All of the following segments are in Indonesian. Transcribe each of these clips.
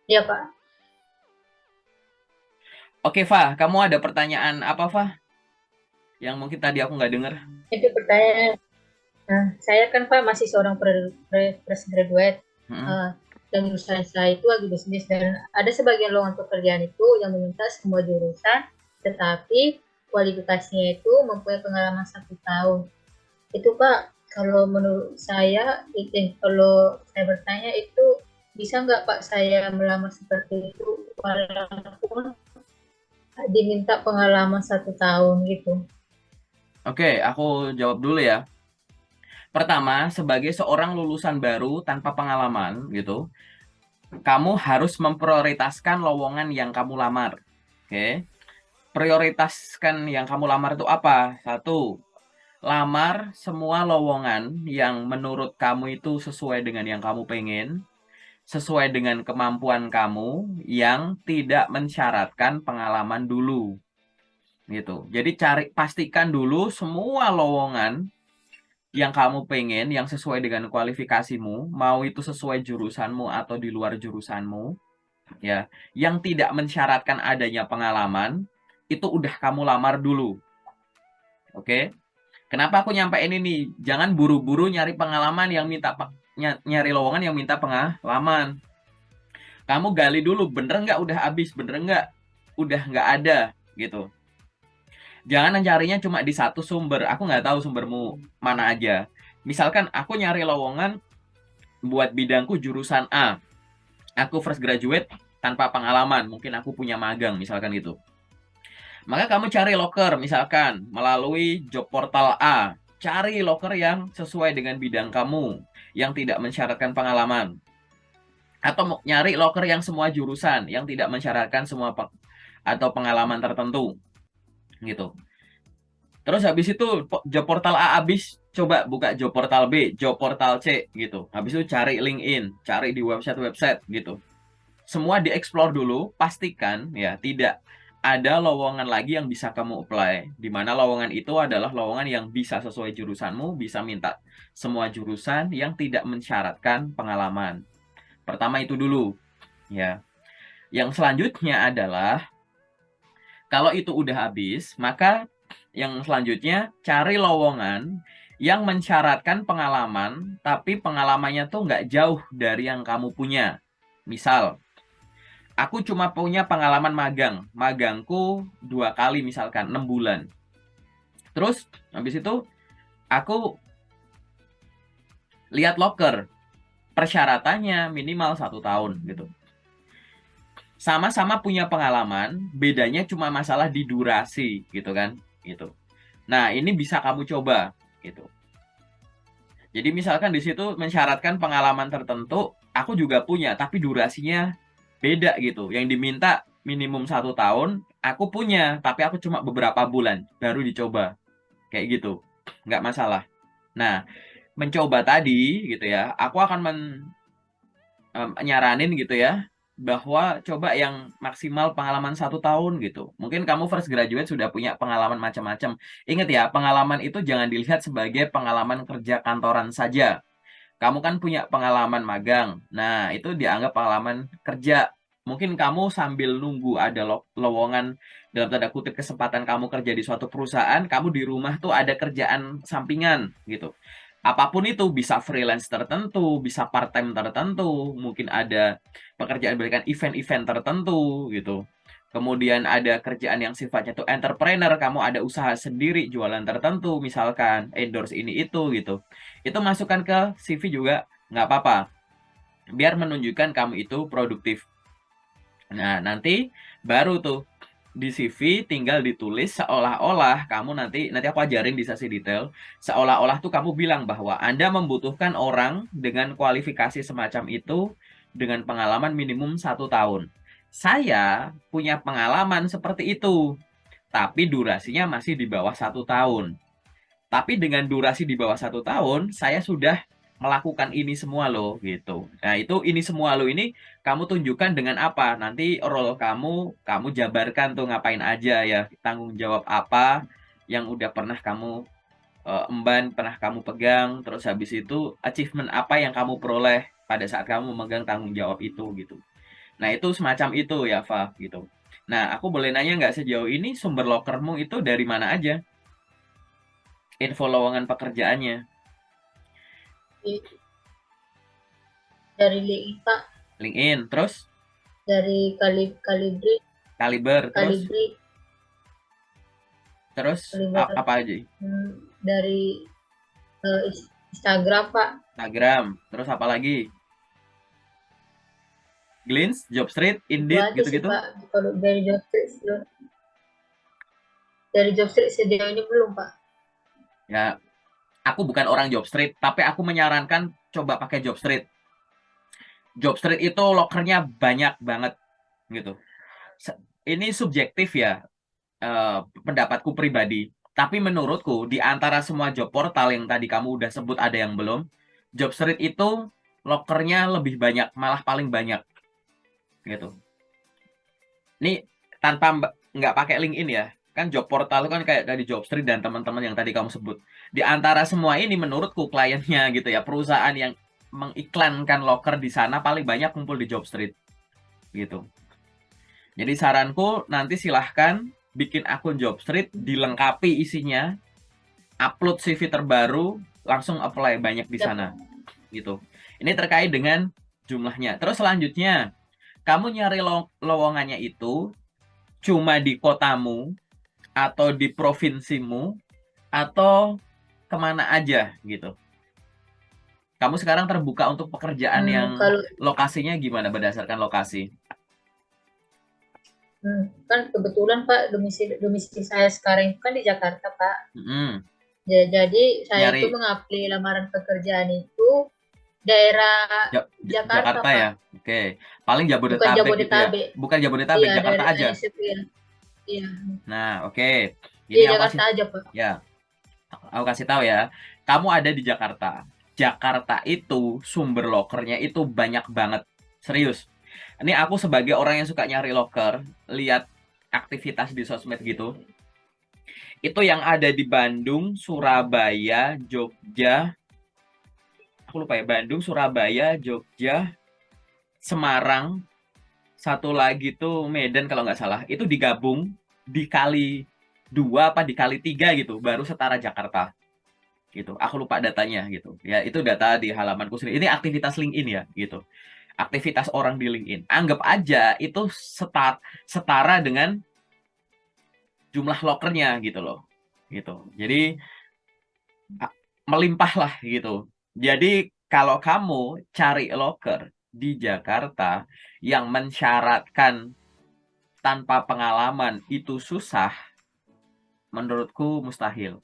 Ya, Pak. Oke, Fa, kamu ada pertanyaan apa, Fa? Yang mungkin tadi aku nggak dengar. Itu pertanyaan. Nah, saya kan Pak masih seorang fresh graduate. Mm-mm. Eh, dan jurusan saya itu agribisnis dan ada sebagian lowongan pekerjaan itu yang meminta semua jurusan, tetapi kualifikasinya itu mempunyai pengalaman 1 tahun. Itu Pak, kalau menurut saya, kalau saya bertanya itu bisa nggak Pak saya melamar seperti itu walaupun diminta pengalaman 1 tahun gitu. Oke, aku jawab dulu ya. Pertama, sebagai seorang lulusan baru tanpa pengalaman, gitu, kamu harus memprioritaskan lowongan yang kamu lamar. Oke, prioritaskan yang kamu lamar itu apa? Satu, lamar semua lowongan yang menurut kamu itu sesuai dengan yang kamu pengen, sesuai dengan kemampuan kamu, yang tidak mensyaratkan pengalaman dulu. Gitu. Jadi pastikan dulu semua lowongan yang kamu pengen, yang sesuai dengan kualifikasimu, mau itu sesuai jurusanmu atau di luar jurusanmu, ya, yang tidak mensyaratkan adanya pengalaman, itu udah kamu lamar dulu. Oke? Kenapa aku nyampein ini? Jangan buru-buru nyari pengalaman yang nyari lowongan yang minta pengalaman. Kamu gali dulu, bener nggak udah habis, bener nggak udah nggak ada, gitu. Jangan carinya cuma di satu sumber. Aku nggak tahu sumbermu mana aja. Misalkan aku nyari lowongan buat bidangku jurusan A. Aku fresh graduate tanpa pengalaman. Mungkin aku punya magang, misalkan gitu. Maka kamu cari loker, misalkan melalui job portal A. Cari loker yang sesuai dengan bidang kamu, yang tidak mensyaratkan pengalaman. Atau nyari loker yang semua jurusan, yang tidak mensyaratkan semua atau pengalaman tertentu, gitu. Terus habis itu job portal A habis, coba buka job portal B, job portal C gitu. Habis itu cari LinkedIn, cari di website-website gitu. Semua dieksplor dulu, pastikan ya tidak ada lowongan lagi yang bisa kamu apply. Di mana lowongan itu adalah lowongan yang bisa sesuai jurusanmu, bisa minta semua jurusan yang tidak mensyaratkan pengalaman. Pertama itu dulu, ya. Yang selanjutnya adalah kalau itu udah habis, maka yang selanjutnya cari lowongan yang mensyaratkan pengalaman, tapi pengalamannya tuh nggak jauh dari yang kamu punya. Misal, aku cuma punya pengalaman magang. Magangku 2 kali misalkan, 6 bulan. Terus, habis itu aku lihat loker. Persyaratannya minimal 1 tahun gitu. Sama-sama punya pengalaman, bedanya cuma masalah di durasi gitu kan. Gitu. Nah, ini bisa kamu coba gitu. Jadi misalkan di situ mensyaratkan pengalaman tertentu, aku juga punya, tapi durasinya beda gitu. Yang diminta minimum 1 tahun, aku punya, tapi aku cuma beberapa bulan baru dicoba, kayak gitu, nggak masalah. Nah, mencoba tadi gitu ya, aku akan nyaranin gitu ya, bahwa coba yang maksimal pengalaman 1 tahun gitu. Mungkin kamu first graduate sudah punya pengalaman macam-macam. Ingat ya, pengalaman itu jangan dilihat sebagai pengalaman kerja kantoran saja. Kamu kan punya pengalaman magang. Nah, itu dianggap pengalaman kerja. Mungkin kamu sambil nunggu ada lowongan dalam tanda kutip kesempatan kamu kerja di suatu perusahaan, kamu di rumah tuh ada kerjaan sampingan gitu. Apapun itu bisa freelance tertentu, bisa part-time tertentu, mungkin ada pekerjaan berikan event-event tertentu gitu. Kemudian ada kerjaan yang sifatnya tuh entrepreneur, kamu ada usaha sendiri, jualan tertentu, misalkan endorse ini itu gitu. Itu masukkan ke CV juga nggak apa-apa, biar menunjukkan kamu itu produktif. Nah, nanti baru tuh di CV tinggal ditulis seolah-olah kamu nanti aku ajarin di sesi detail, seolah-olah tuh kamu bilang bahwa Anda membutuhkan orang dengan kualifikasi semacam itu dengan pengalaman minimum 1 tahun. Saya punya pengalaman seperti itu, tapi durasinya masih di bawah 1 tahun. Tapi dengan durasi di bawah 1 tahun, saya sudah melakukan ini semua loh, gitu. Nah, itu ini semua loh ini kamu tunjukkan dengan apa? Nanti role kamu jabarkan tuh ngapain aja ya, tanggung jawab apa yang udah pernah kamu emban, pernah kamu pegang, terus habis itu achievement apa yang kamu peroleh pada saat kamu memegang tanggung jawab itu, gitu. Nah, itu semacam itu ya, Fa, gitu. Nah, aku boleh nanya nggak, sejauh ini sumber lokermu itu dari mana aja? Info lowongan pekerjaannya. Dari LinkedIn Pak, LinkedIn, terus dari Kalibri, Kaliber, terus Kalibri, Kaliber, apa aja? dari Instagram Pak. Instagram, terus apa lagi? Glints, Jobstreet, Itu Indeed, aja sih gitu-gitu. Pak. Kalau dari job street sejauh ini belum Pak. Ya, aku bukan orang Jobstreet, tapi aku menyarankan coba pakai Jobstreet. Jobstreet itu lokernya banyak banget gitu. Ini subjektif ya, pendapatku pribadi. Tapi menurutku di antara semua job portal yang tadi kamu udah sebut ada yang belum, Jobstreet itu lokernya lebih banyak, malah paling banyak gitu. Ini tanpa nggak pakai LinkedIn ya, kan job portal itu kan kayak dari Jobstreet dan teman-teman yang tadi kamu sebut. Di antara semua ini menurutku kliennya gitu ya, perusahaan yang mengiklankan loker di sana paling banyak kumpul di Jobstreet gitu. Jadi saranku nanti silahkan bikin akun Jobstreet, dilengkapi isinya, upload CV terbaru, langsung apply banyak di Ya, sana gitu. Ini terkait dengan jumlahnya. Terus selanjutnya, kamu nyari lowongannya itu cuma di kotamu atau di provinsimu atau kemana aja gitu. Kamu sekarang terbuka untuk pekerjaan yang kalau lokasinya gimana berdasarkan lokasi? kan kebetulan Pak domisili domisili saya sekarang itu kan di Jakarta Pak. Hmm, Jadi saya itu nyari mengapli lamaran pekerjaan itu daerah Jakarta Jakarta ya. Pak, Oke. Paling bukan Jabodetabek gitu ya. Jabodetabek. Bukan Jabodetabek, Iya Jakarta dari aja. SPL. Iya, Nah, oke. Ini iya aku kasih Jakarta aja Pak. ya, aku kasih tahu ya. Kamu ada di Jakarta. Jakarta itu sumber lokernya itu banyak banget. Serius. Ini aku sebagai orang yang suka nyari loker, lihat aktivitas di sosmed gitu. Itu yang ada di Bandung, Surabaya, Jogja. Aku lupa ya, Bandung, Surabaya, Jogja, Semarang, satu lagi tuh Medan kalau nggak salah. Itu digabung dikali 2 apa dikali 3 gitu, baru setara Jakarta. Gitu. Aku lupa datanya gitu. Ya, itu data di halamanku sendiri. Ini aktivitas LinkedIn ya, gitu. Aktivitas orang di LinkedIn. Anggap aja itu setara dengan jumlah lokernya gitu loh. Gitu. Jadi melimpah lah gitu. Jadi kalau kamu cari loker di Jakarta yang mensyaratkan tanpa pengalaman itu susah, menurutku mustahil.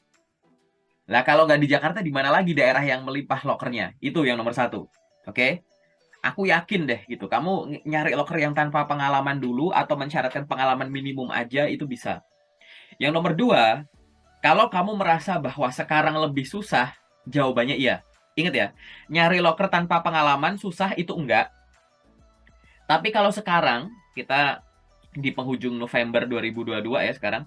Lah kalau nggak di Jakarta, di mana lagi daerah yang melimpah lokernya? Itu yang nomor satu. Oke? Aku yakin deh gitu. Kamu nyari loker yang tanpa pengalaman dulu atau mensyaratkan pengalaman minimum aja itu bisa. Yang nomor dua, kalau kamu merasa bahwa sekarang lebih susah, jawabannya iya. Ingat ya, nyari loker tanpa pengalaman susah itu enggak. Tapi kalau sekarang, kita di penghujung November 2022 ya sekarang.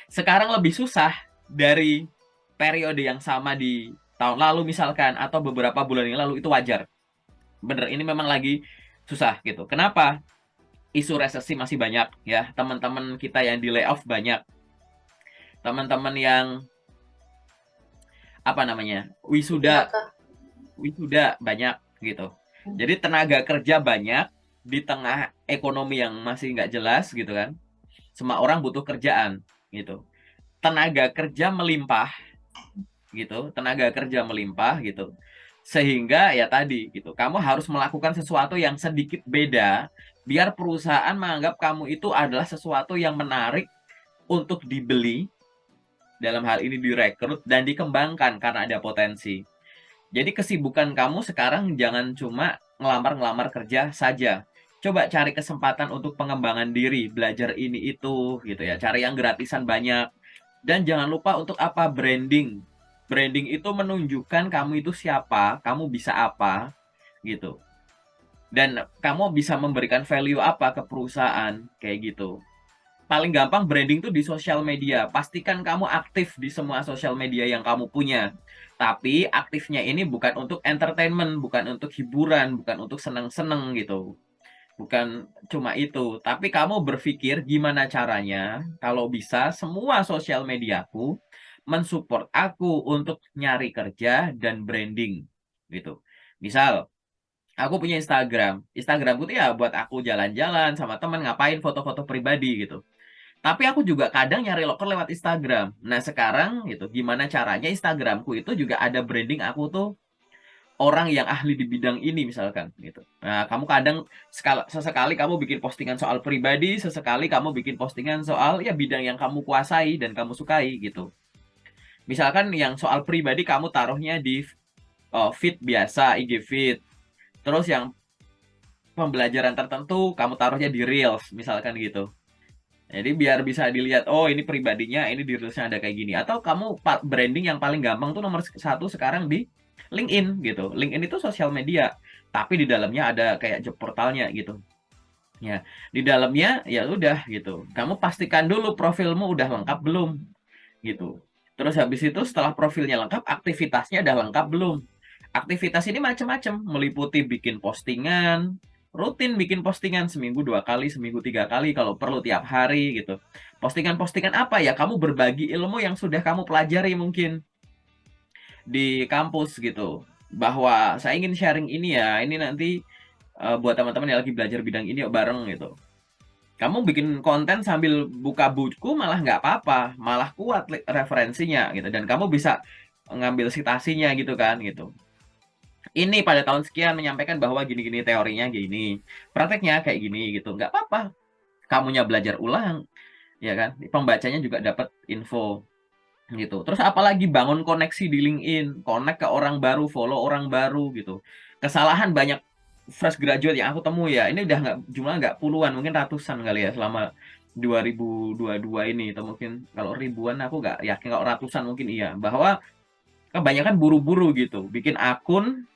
Sekarang lebih susah dari periode yang sama di tahun lalu misalkan, atau beberapa bulan yang lalu, itu wajar. Bener, ini memang lagi susah gitu. Kenapa? Isu resesi masih banyak ya. Teman-teman kita yang di layoff banyak. Teman-teman yang apa namanya? Di PHK. Wisuda banyak gitu. Jadi tenaga kerja banyak di tengah ekonomi yang masih nggak jelas gitu kan. Semua orang butuh kerjaan gitu. Tenaga kerja melimpah gitu. Tenaga kerja melimpah gitu. Sehingga ya tadi gitu. Kamu harus melakukan sesuatu yang sedikit beda biar perusahaan menganggap kamu itu adalah sesuatu yang menarik untuk dibeli, dalam hal ini direkrut dan dikembangkan karena ada potensi. Jadi kesibukan kamu sekarang jangan cuma ngelamar-ngelamar kerja saja. Coba cari kesempatan untuk pengembangan diri, belajar ini itu gitu ya. Cari yang gratisan banyak. Dan jangan lupa untuk apa? Branding. Branding itu menunjukkan kamu itu siapa, kamu bisa apa gitu. Dan kamu bisa memberikan value apa ke perusahaan kayak gitu. Paling gampang branding tuh di sosial media. Pastikan kamu aktif di semua sosial media yang kamu punya. Tapi aktifnya ini bukan untuk entertainment, bukan untuk hiburan, bukan untuk seneng-seneng gitu. Bukan cuma itu, tapi kamu berpikir gimana caranya kalau bisa semua sosial mediaku mensupport aku untuk nyari kerja dan branding gitu. Misal, aku punya Instagram. Instagramku tuh ya buat aku jalan-jalan sama temen ngapain foto-foto pribadi gitu. Tapi aku juga kadang nyari loker lewat Instagram. Nah, sekarang gitu, gimana caranya Instagramku itu juga ada branding aku tuh orang yang ahli di bidang ini misalkan gitu. Nah, kamu kadang sesekali kamu bikin postingan soal pribadi, sesekali kamu bikin postingan soal ya bidang yang kamu kuasai dan kamu sukai gitu. Misalkan yang soal pribadi kamu taruhnya di feed biasa, IG feed. Terus yang pembelajaran tertentu kamu taruhnya di Reels misalkan gitu. Jadi biar bisa dilihat, oh ini pribadinya, ini di Reelsnya ada kayak gini. Atau kamu branding yang paling gampang tuh nomor satu sekarang di LinkedIn gitu. LinkedIn itu sosial media, tapi di dalamnya ada kayak job portalnya gitu. Ya, di dalamnya ya udah gitu. Kamu pastikan dulu profilmu udah lengkap belum gitu. Terus habis itu setelah profilnya lengkap, aktivitasnya udah lengkap belum? Aktivitas ini macam-macam, meliputi bikin postingan, rutin bikin postingan seminggu 2 kali, seminggu 3 kali, kalau perlu tiap hari gitu. Postingan-postingan apa ya? Kamu berbagi ilmu yang sudah kamu pelajari mungkin di kampus gitu. Bahwa saya ingin sharing ini ya, ini nanti buat teman-teman yang lagi belajar bidang ini yuk bareng gitu. Kamu bikin konten sambil buka buku malah nggak apa-apa, malah kuat referensinya gitu. Dan kamu bisa ngambil citasinya gitu kan gitu. Ini pada tahun sekian menyampaikan bahwa gini-gini teorinya gini, prakteknya kayak gini gitu. Nggak apa-apa, kamunya belajar ulang, ya kan? Pembacanya juga dapat info gitu. Terus apalagi bangun koneksi di LinkedIn, connect ke orang baru, follow orang baru gitu. Kesalahan banyak fresh graduate yang aku temui ya, ini udah nggak jumlah nggak puluhan, mungkin ratusan kali ya selama 2022 ini, atau mungkin kalau ribuan aku nggak yakin, kalau ratusan mungkin iya, bahwa kebanyakan buru-buru gitu, bikin akun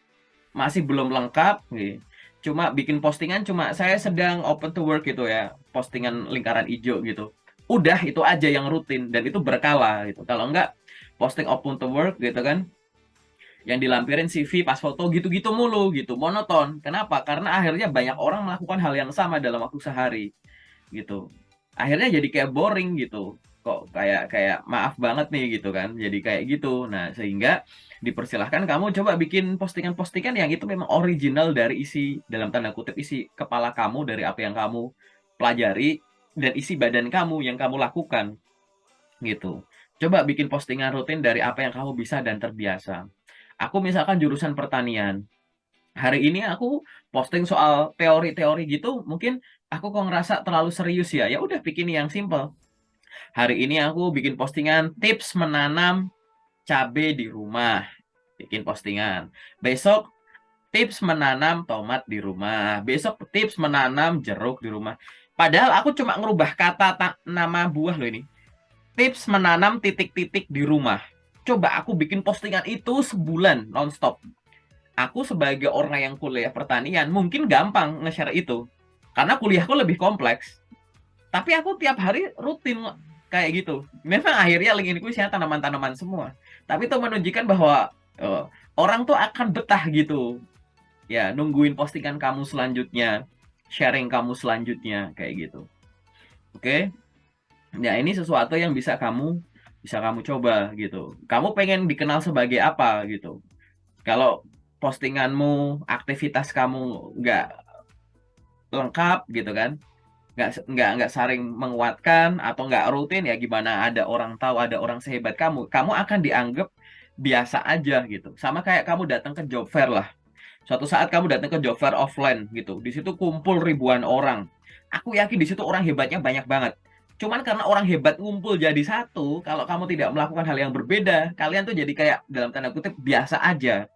masih belum lengkap gitu. Cuma bikin postingan cuma saya sedang open to work gitu ya, postingan lingkaran hijau gitu. Udah itu aja yang rutin dan itu berkala gitu. Kalau enggak posting open to work gitu kan, yang dilampirin CV pas foto gitu-gitu mulu gitu, monoton. Kenapa? Karena akhirnya banyak orang melakukan hal yang sama dalam waktu sehari gitu. Akhirnya jadi kayak boring gitu. Kok kayak maaf banget nih gitu kan. Jadi kayak gitu. Nah, sehingga dipersilahkan kamu coba bikin postingan-postingan yang itu memang original dari isi, dalam tanda kutip, isi kepala kamu, dari apa yang kamu pelajari dan isi badan kamu yang kamu lakukan gitu. Coba bikin postingan rutin dari apa yang kamu bisa dan terbiasa. Aku misalkan jurusan pertanian. Hari ini aku posting soal teori-teori gitu, mungkin aku kok ngerasa terlalu serius ya. Ya udah bikin yang simple. Hari ini aku bikin postingan tips menanam cabai di rumah. Bikin postingan. Besok tips menanam tomat di rumah. Besok tips menanam jeruk di rumah. Padahal aku cuma ngerubah kata nama buah loh ini. Tips menanam titik-titik di rumah. Coba aku bikin postingan itu sebulan nonstop. Aku sebagai orang yang kuliah pertanian mungkin gampang nge-share itu. Karena kuliahku lebih kompleks. Tapi aku tiap hari rutin kayak gitu. Memang akhirnya LinkedIn ku isinya tanaman-tanaman semua. Tapi itu menunjukkan bahwa orang tuh akan betah gitu. Ya, nungguin postingan kamu selanjutnya, sharing kamu selanjutnya kayak gitu. Oke? Ya, ini sesuatu yang bisa kamu coba gitu. Kamu pengen dikenal sebagai apa gitu. Kalau postinganmu, aktivitas kamu nggak lengkap gitu kan, nggak saling menguatkan atau nggak rutin, ya gimana ada orang tahu ada orang sehebat kamu. Kamu akan dianggap biasa aja gitu. Sama kayak kamu datang ke job fair lah. Suatu saat kamu datang ke job fair offline gitu. Di situ kumpul ribuan orang. Aku yakin di situ orang hebatnya banyak banget. Cuman karena orang hebat ngumpul jadi satu, kalau kamu tidak melakukan hal yang berbeda, kalian tuh jadi kayak dalam tanda kutip biasa aja.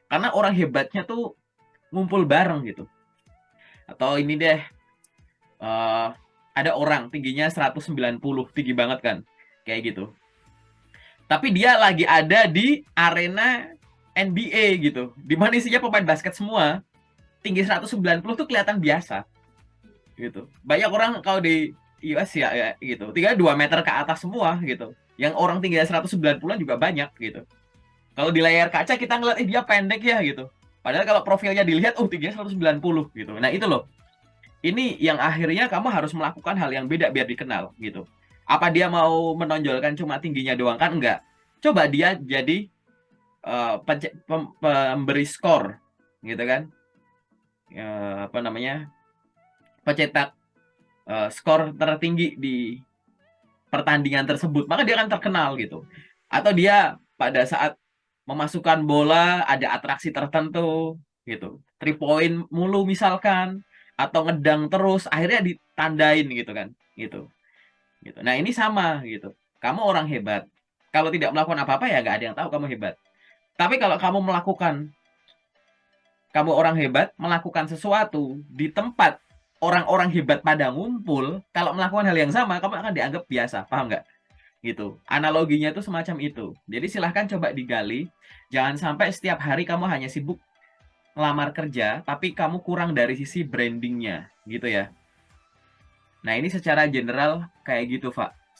Karena orang hebatnya tuh ngumpul bareng gitu. Atau ini deh, ada orang tingginya 190, tinggi banget kan, kayak gitu. Tapi dia lagi ada di arena NBA gitu, di mana isinya pemain basket semua. Tinggi 190 tuh kelihatan biasa gitu. Banyak orang kalau di US ya gitu, tinggal 2 meter ke atas semua gitu. Yang orang tinggi 190 juga banyak gitu. Kalau di layar kaca kita ngeliat dia pendek ya gitu. Padahal kalau profilnya dilihat tingginya 190 gitu. Nah, itu loh. Ini yang akhirnya kamu harus melakukan hal yang beda biar dikenal gitu. Apa dia mau menonjolkan cuma tingginya doang kan? Enggak. Coba dia jadi pemberi skor gitu kan. Apa namanya? Pencetak skor tertinggi di pertandingan tersebut, maka dia akan terkenal gitu. Atau dia pada saat memasukkan bola ada atraksi tertentu gitu. 3 point mulu misalkan atau ngedang terus akhirnya ditandain gitu kan. Gitu. Gitu. Nah, ini sama gitu. Kamu orang hebat. Kalau tidak melakukan apa-apa ya nggak ada yang tahu kamu hebat. Tapi kalau kamu orang hebat melakukan sesuatu di tempat orang-orang hebat pada ngumpul, kalau melakukan hal yang sama kamu akan dianggap biasa, paham nggak? Gitu. Analoginya itu semacam itu. Jadi silahkan coba digali. Jangan sampai setiap hari kamu hanya sibuk ngelamar kerja, tapi kamu kurang dari sisi brandingnya, gitu ya. Nah, ini secara general kayak gitu, Pak.